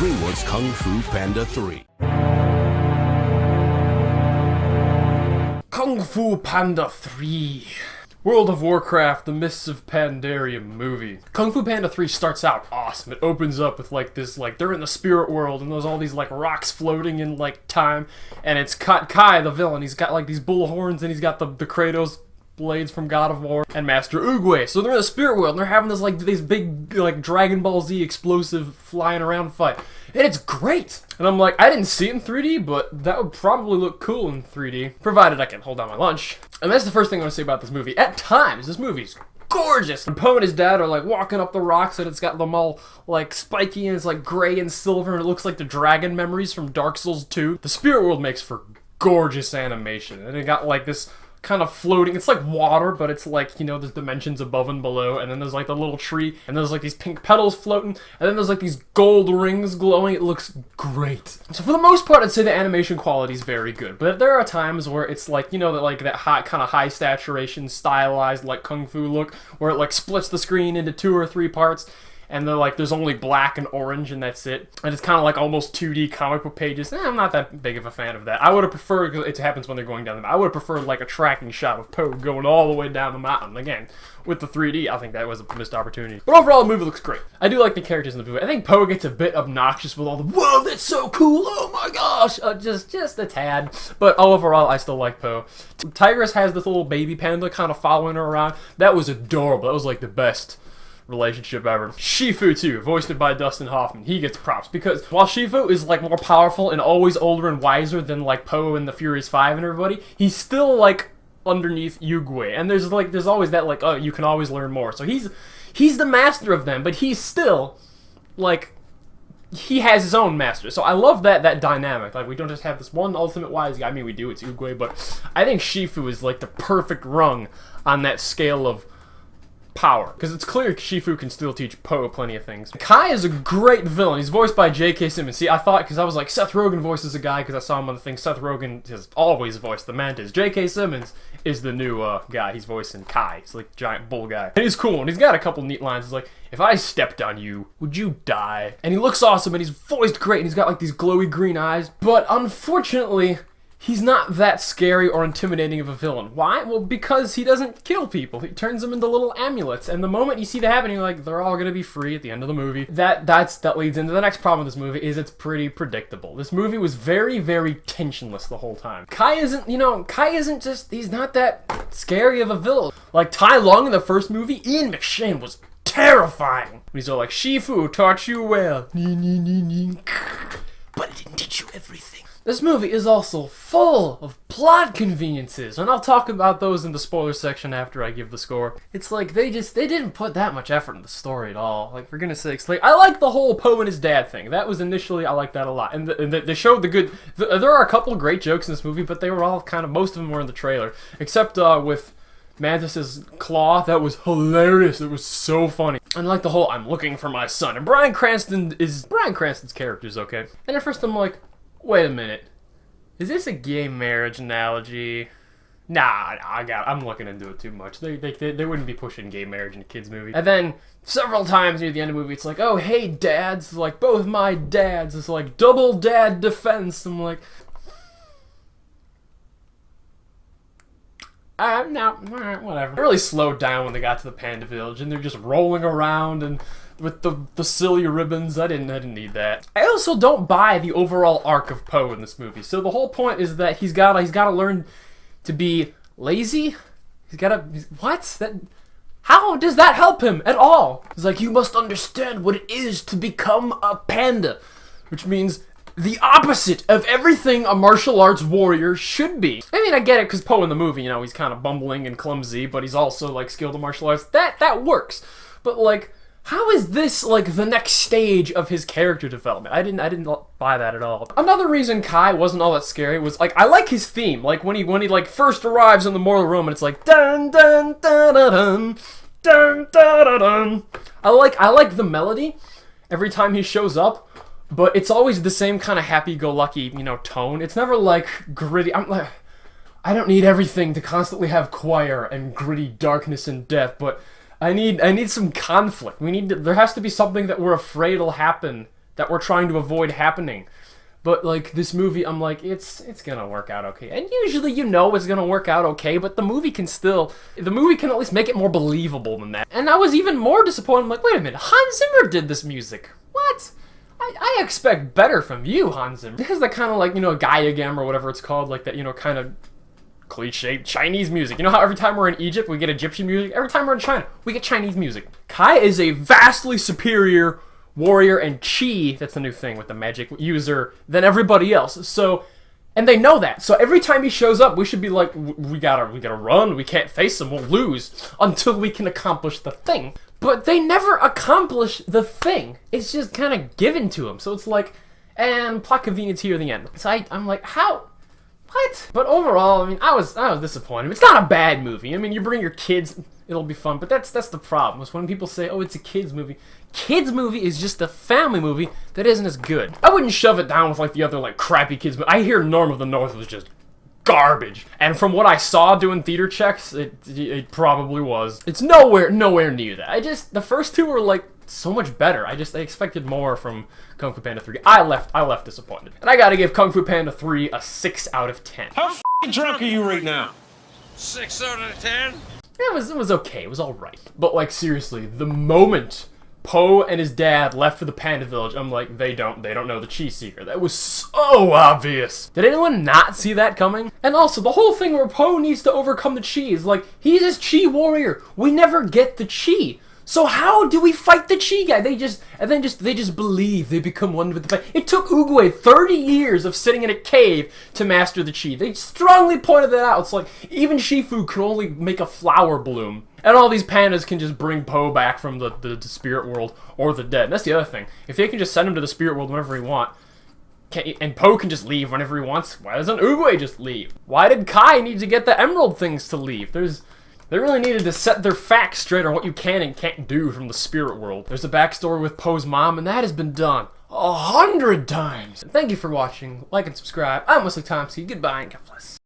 Hollywood's Kung Fu Panda 3. Kung Fu Panda 3. World of Warcraft, The Mists of Pandaria movie. Kung Fu Panda 3 starts out awesome. It opens up with like this, like they're in the spirit world and there's all these like rocks floating in like time, and it's Kai the villain. He's got like these bull horns and he's got the Kratos blades from God of War and Master Oogway. So they're in the spirit world and they're having this like these big like Dragon Ball Z explosive flying around fight. And it's great! And I'm like, I didn't see it in 3D, but that would probably look cool in 3D, provided I can hold down my lunch. And that's the first thing I want to say about this movie. At times, this movie's gorgeous! And Poe and his dad are like walking up the rocks and it's got them all like spiky and it's like gray and silver and it looks like the dragon memories from Dark Souls 2. The spirit world makes for gorgeous animation. And it got like this kind of floating, it's like water, but it's like, you know, there's dimensions above and below, and then there's like the little tree, and there's like these pink petals floating, and then there's like these gold rings glowing. It looks great. So for the most part, I'd say the animation quality is very good, but there are times where it's like, you know, that like that high, kind of high saturation, stylized like kung fu look, where it like splits the screen into 2 or 3 parts, and they're like, there's only black and orange, and that's it. And it's kind of like almost 2D comic book pages. I'm not that big of a fan of that. I would have preferred, it happens when they're going down the mountain, I would have preferred like a tracking shot of Poe going all the way down the mountain. Again, with the 3D, I think that was a missed opportunity. But overall, the movie looks great. I do like the characters in the movie. I think Poe gets a bit obnoxious with all the, whoa, that's so cool, oh my gosh, just a tad. But overall, I still like Poe. Tigress has this little baby panda kind of following her around. That was adorable. That was like the best relationship ever. Shifu too, voiced by Dustin Hoffman. He gets props because while Shifu is like more powerful and always older and wiser than like Poe and the Furious 5 and everybody, he's still like underneath Oogway. And there's always that like, oh, you can always learn more. So he's the master of them, but he's still like, he has his own master. So I love that dynamic. Like, we don't just have this one ultimate wise guy. I mean, we do, it's Oogway, but I think Shifu is like the perfect rung on that scale of power, because it's clear Shifu can still teach Poe plenty of things. Kai is a great villain. He's voiced by J.K. Simmons. See, I thought, because I was like, Seth Rogen voices a guy, because I saw him on the thing. Seth Rogen has always voiced the Mantis. J.K. Simmons is the new guy. He's voicing Kai. He's like a giant bull guy. And he's cool, and he's got a couple neat lines. He's like, if I stepped on you, would you die? And he looks awesome, and he's voiced great, and he's got like these glowy green eyes. But unfortunately, he's not that scary or intimidating of a villain. Why? Well, because he doesn't kill people. He turns them into little amulets. And the moment you see that happen, you're like, they're all gonna be free at the end of the movie. That leads into the next problem with this movie, is it's pretty predictable. This movie was very, very tensionless the whole time. Kai isn't just, he's not that scary of a villain. Like Tai Lung in the first movie, Ian McShane was terrifying. He's all like, Shifu taught you well. But it didn't teach you everything. This movie is also full of plot conveniences, and I'll talk about those in the spoiler section after I give the score. It's like they didn't put that much effort in the story at all. Like, for goodness sakes, like, I like the whole Poe and his dad thing. That was initially, I liked that a lot. And they showed the good, there are a couple of great jokes in this movie, but they were all kind of, most of them were in the trailer. Except with Mantis's claw, that was hilarious. It was so funny. And like the whole, I'm looking for my son. And Bryan Cranston's character is okay. And at first I'm like, wait a minute. Is this a gay marriage analogy? Nah, I'm looking into it too much. They wouldn't be pushing gay marriage in a kids' movie. And then several times near the end of the movie, it's like, oh, hey, dads. It's like, both my dads. It's like, double dad defense. I'm like, no, alright, whatever. It really slowed down when they got to the Panda Village, and they're just rolling around and with the silly ribbons. I didn't need that. I also don't buy the overall arc of Poe in this movie. So the whole point is that he's gotta learn to be lazy. How does that help him at all? He's like, you must understand what it is to become a panda, which means the opposite of everything a martial arts warrior should be. I mean, I get it, because Poe in the movie, you know, he's kind of bumbling and clumsy, but he's also, like, skilled in martial arts. That works. But, like, how is this, like, the next stage of his character development? I didn't buy that at all. Another reason Kai wasn't all that scary was, like, I like his theme. Like, when he like, first arrives in the mortal room, and it's like, dun, dun, dun, dun, dun, dun, dun, dun, dun. I like the melody every time he shows up. But it's always the same kind of happy-go-lucky, you know, tone. It's never, like, gritty. I don't need everything to constantly have choir and gritty darkness and death, but I need some conflict. There has to be something that we're afraid will happen that we're trying to avoid happening. But, like, this movie, I'm like, it's gonna work out okay. And usually you know it's gonna work out okay, but the movie can at least make it more believable than that. And I was even more disappointed. I'm like, wait a minute, Hans Zimmer did this music. What? I expect better from you, Hans Zimmer. This is the kind of, like, Gaiagam or whatever it's called, like that, kind of cliche Chinese music. You know how every time we're in Egypt, we get Egyptian music? Every time we're in China, we get Chinese music. Kai is a vastly superior warrior and chi, that's the new thing with the magic user, than everybody else. So, and they know that. So every time he shows up, we should be like, we gotta run, we can't face him, we'll lose, until we can accomplish the thing. But they never accomplish the thing. It's just kind of given to them. So it's like, and plot convenience here at the end. So I'm like, how? What? But overall, I mean, I was disappointed. It's not a bad movie. I mean, you bring your kids, it'll be fun. But that's the problem. Is when people say, oh, it's a kids movie. Kids movie is just a family movie that isn't as good. I wouldn't shove it down with like the other like crappy kids movie. I hear Norm of the North was just garbage. And from what I saw doing theater checks, it probably was. It's nowhere near that. The first two were like so much better. I expected more from Kung Fu Panda 3. I left disappointed. And I gotta give Kung Fu Panda 3 a 6 out of 10. How f***ing drunk are you right now? 6 out of 10? It was okay. It was alright. But like seriously, the moment Po and his dad left for the Panda Village, I'm like, they don't know the Chi Seeker. That was so obvious. Did anyone not see that coming? And also, the whole thing where Po needs to overcome the Chi is like, he's this Chi warrior. We never get the Chi. So how do we fight the Chi guy? They just believe, they become one with the fight. It took Oogway 30 years of sitting in a cave to master the Chi. They strongly pointed that out. It's like, even Shifu could only make a flower bloom. And all these pandas can just bring Po back from the spirit world or the dead. And that's the other thing. If they can just send him to the spirit world whenever he wants, and Po can just leave whenever he wants, why doesn't Oogway just leave? Why did Kai need to get the emerald things to leave? They really needed to set their facts straight on what you can and can't do from the spirit world. There's a backstory with Po's mom, and that has been done 100 times. And thank you for watching. Like and subscribe. I'm Wesley Tomsky. Goodbye and God bless.